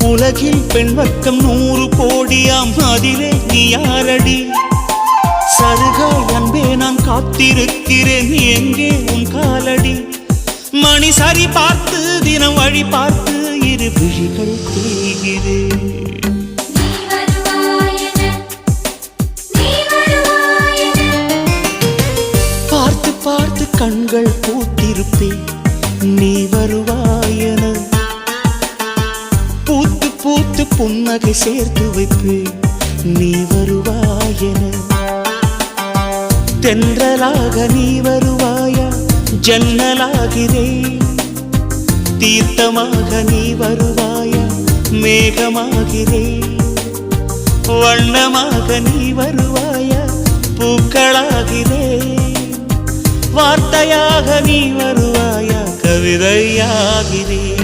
உலகில் பெண் வர்க்கம் 100 கோடியாம், அதிலே நீ யாரடி? சருகாய் அன்பே நான் காத்திருக்கிறேன், எங்கே உன் காலடி? மணி சரி பார்த்து தினம் வழி பார்த்து இரு விழிகள் தேய்கிறேன். பார்த்து பார்த்து கண்கள் பூத்திருப்பேன், நீ வருவாயன. பூத்து பூத்து புன்னகை சேர்த்து வைப்பேன், நீ வருவாயன. தென்றலாக நீ வருவாயா? ஜன்னலாகிறேன். தீர்த்தமாக நீ வருவாயா? மேகமாகிறேன். வண்ணமாக நீ வருவாயா? பூக்களாகிறேன். வார்த்தையாக நீ வருவாயா? கவிதையாகிறேன்.